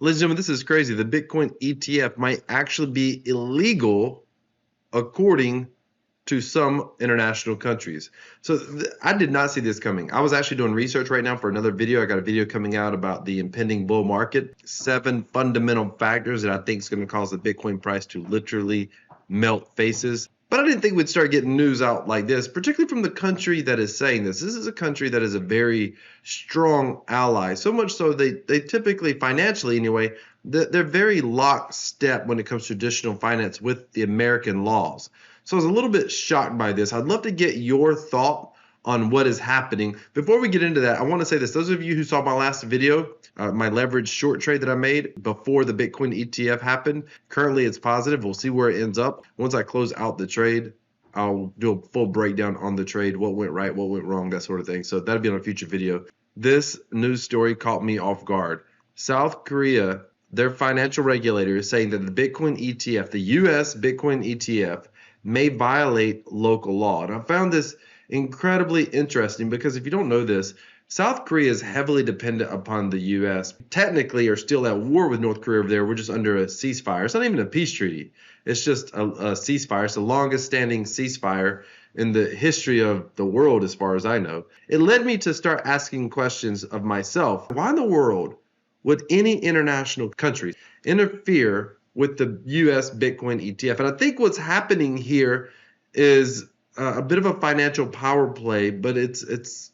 Ladies and gentlemen, this is crazy. The Bitcoin ETF might actually be illegal according to some international countries. So I did not see this coming. I was actually doing research right now for another video. I got a video coming out about the impending bull market, 7 fundamental factors that I think is going to cause the Bitcoin price to literally melt faces. But I didn't think we'd start getting news out like this, particularly from the country that is saying this. This is a country that is a very strong ally, so much so they typically, financially anyway, they're very lockstep when it comes to traditional finance with the American laws. So I was a little bit shocked by this. I'd love to get your thought on what is happening. Before we get into that, I want to say this. Those of you who saw my last video, my leverage short trade that I made before the Bitcoin ETF happened, currently it's positive. We'll see where it ends up. Once I close out the trade, I'll do a full breakdown on the trade, what went right, what went wrong, that sort of thing. So that'll be on a future video. This news story caught me off guard. South Korea, their financial regulator, is saying that the Bitcoin ETF, the US Bitcoin ETF, may violate local law. And I found this incredibly interesting because if you don't know this, South Korea is heavily dependent upon the US. Technically are still at war with North Korea over there. We're just under a ceasefire. It's not even a peace treaty. It's just a ceasefire. It's the longest standing ceasefire in the history of the world as far as I know. It led me to start asking questions of myself. Why in the world would any international country interfere with the US Bitcoin ETF? And I think what's happening here is a bit of a financial power play, but it's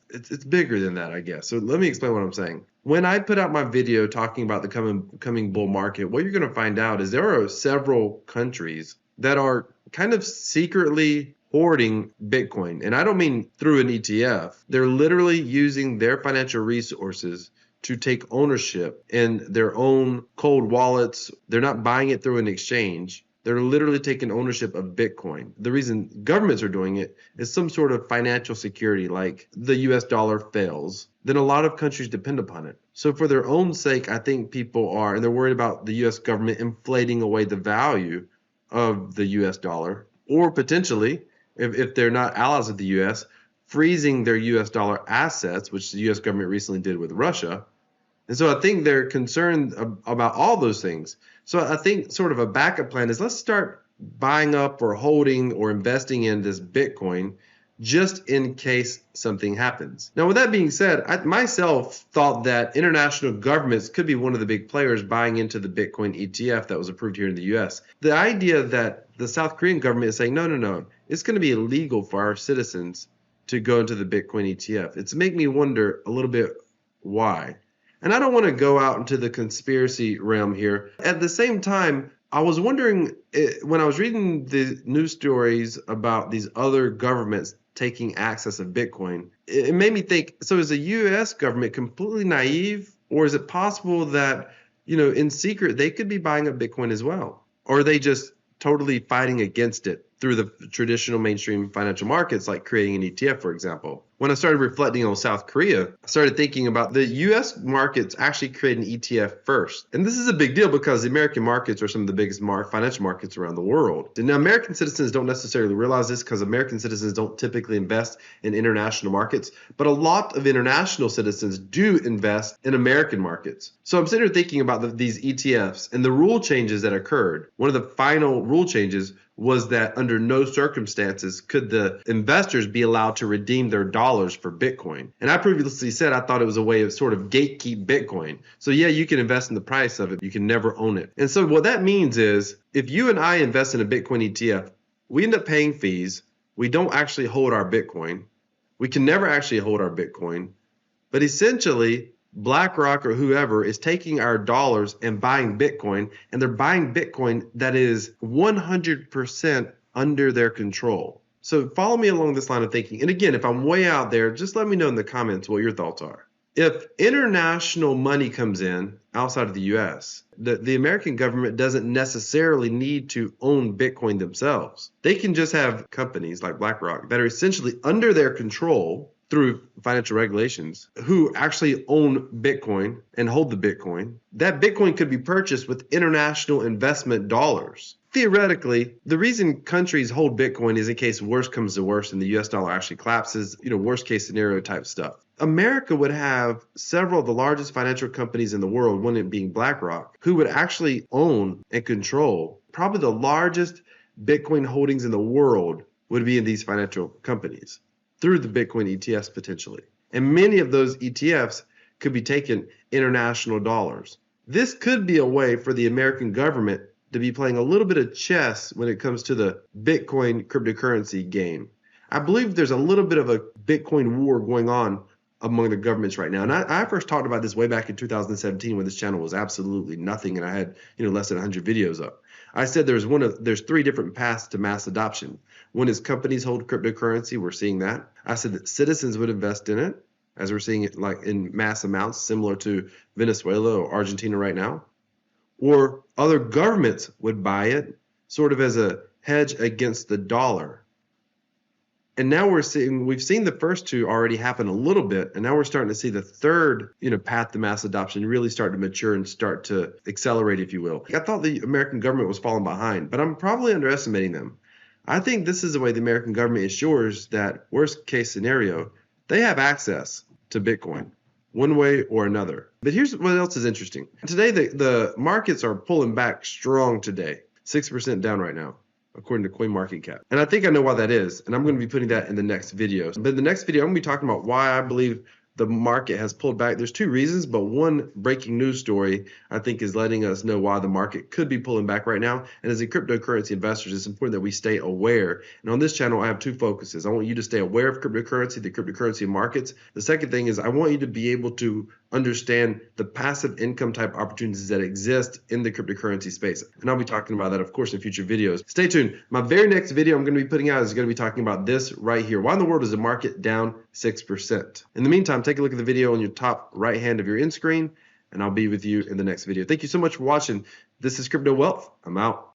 bigger than that, I guess. So let me explain what I'm saying. When I put out my video talking about the coming bull market, what you're going to find out is there are several countries that are kind of secretly hoarding Bitcoin. And I don't mean through an ETF. They're literally using their financial resources to take ownership in their own cold wallets. They're not buying it through an exchange. They're literally taking ownership of Bitcoin. The reason governments are doing it is some sort of financial security, like the US dollar fails, then a lot of countries depend upon it. So for their own sake, I think people are, and they're worried about the US government inflating away the value of the US dollar, or potentially, if they're not allies of the US, freezing their US dollar assets, which the US government recently did with Russia. And so I think they're concerned about all those things. So I think sort of a backup plan is let's start buying up or holding or investing in this Bitcoin just in case something happens. Now, with that being said, I myself thought that international governments could be one of the big players buying into the Bitcoin ETF that was approved here in the US. The idea that the South Korean government is saying, no, it's going to be illegal for our citizens to go into the Bitcoin ETF. It's making me wonder a little bit why. And I don't want to go out into the conspiracy realm here. At the same time, I was wondering, when I was reading the news stories about these other governments taking access of Bitcoin, it made me think, so is the US government completely naive? Or is it possible that, in secret, they could be buying up Bitcoin as well? Or are they just totally fighting against it through the traditional mainstream financial markets, like creating an ETF, for example? When I started reflecting on South Korea, I started thinking about the US markets actually created an ETF first. And this is a big deal because the American markets are some of the biggest financial markets around the world. And now American citizens don't necessarily realize this because American citizens don't typically invest in international markets, but a lot of international citizens do invest in American markets. So I'm sitting here thinking about these ETFs and the rule changes that occurred. One of the final rule changes was that under no circumstances could the investors be allowed to redeem their dollars for Bitcoin. And I previously said I thought it was a way of sort of gatekeep Bitcoin. So yeah, you can invest in the price of it, you can never own it. And so what that means is if you and I invest in a Bitcoin ETF, we end up paying fees. We don't actually hold our Bitcoin. We can never actually hold our Bitcoin. But essentially, BlackRock or whoever is taking our dollars and buying Bitcoin, and they're buying Bitcoin that is 100% under their control. So follow me along this line of thinking. And again, if I'm way out there, just let me know in the comments what your thoughts are. If international money comes in outside of the US, the American government doesn't necessarily need to own Bitcoin themselves. They can just have companies like BlackRock that are essentially under their control through financial regulations who actually own Bitcoin and hold the Bitcoin. That Bitcoin could be purchased with international investment dollars. Theoretically, the reason countries hold Bitcoin is in case worse comes to worse and the US dollar actually collapses, worst case scenario type stuff. America would have several of the largest financial companies in the world, one it being BlackRock, who would actually own and control probably the largest Bitcoin holdings in the world would be in these financial companies through the Bitcoin ETFs potentially. And many of those ETFs could be taken international dollars. This could be a way for the American government to be playing a little bit of chess when it comes to the Bitcoin cryptocurrency game. I believe there's a little bit of a Bitcoin war going on among the governments right now. And I first talked about this way back in 2017 when this channel was absolutely nothing and I had less than 100 videos up. I said there's three different paths to mass adoption. One is companies hold cryptocurrency. We're seeing that. I said that citizens would invest in it, as we're seeing it like in mass amounts, similar to Venezuela or Argentina right now. Or other governments would buy it sort of as a hedge against the dollar. And now we've seen the first two already happen a little bit, and now we're starting to see the third, path to mass adoption really start to mature and start to accelerate, if you will. I thought the American government was falling behind, but I'm probably underestimating them. I think this is the way the American government assures that worst case scenario, they have access to Bitcoin one way or another. But here's what else is interesting. Today, the markets are pulling back strong today, 6% down right now, according to CoinMarketCap. And I think I know why that is, and I'm going to be putting that in the next video. But in the next video, I'm going to be talking about why I believe the market has pulled back. There's two reasons, but one breaking news story I think is letting us know why the market could be pulling back right now. And as a cryptocurrency investors, it's important that we stay aware. And on this channel, I have two focuses. I want you to stay aware of cryptocurrency, the cryptocurrency markets. The second thing is I want you to be able to understand the passive income type opportunities that exist in the cryptocurrency space. And I'll be talking about that, of course, in future videos. Stay tuned. My very next video I'm going to be putting out is going to be talking about this right here. Why in the world is the market down 6%? In the meantime, take a look at the video on your top right hand of your end screen, and I'll be with you in the next video. Thank you so much for watching. This is Crypto Wealth. I'm out.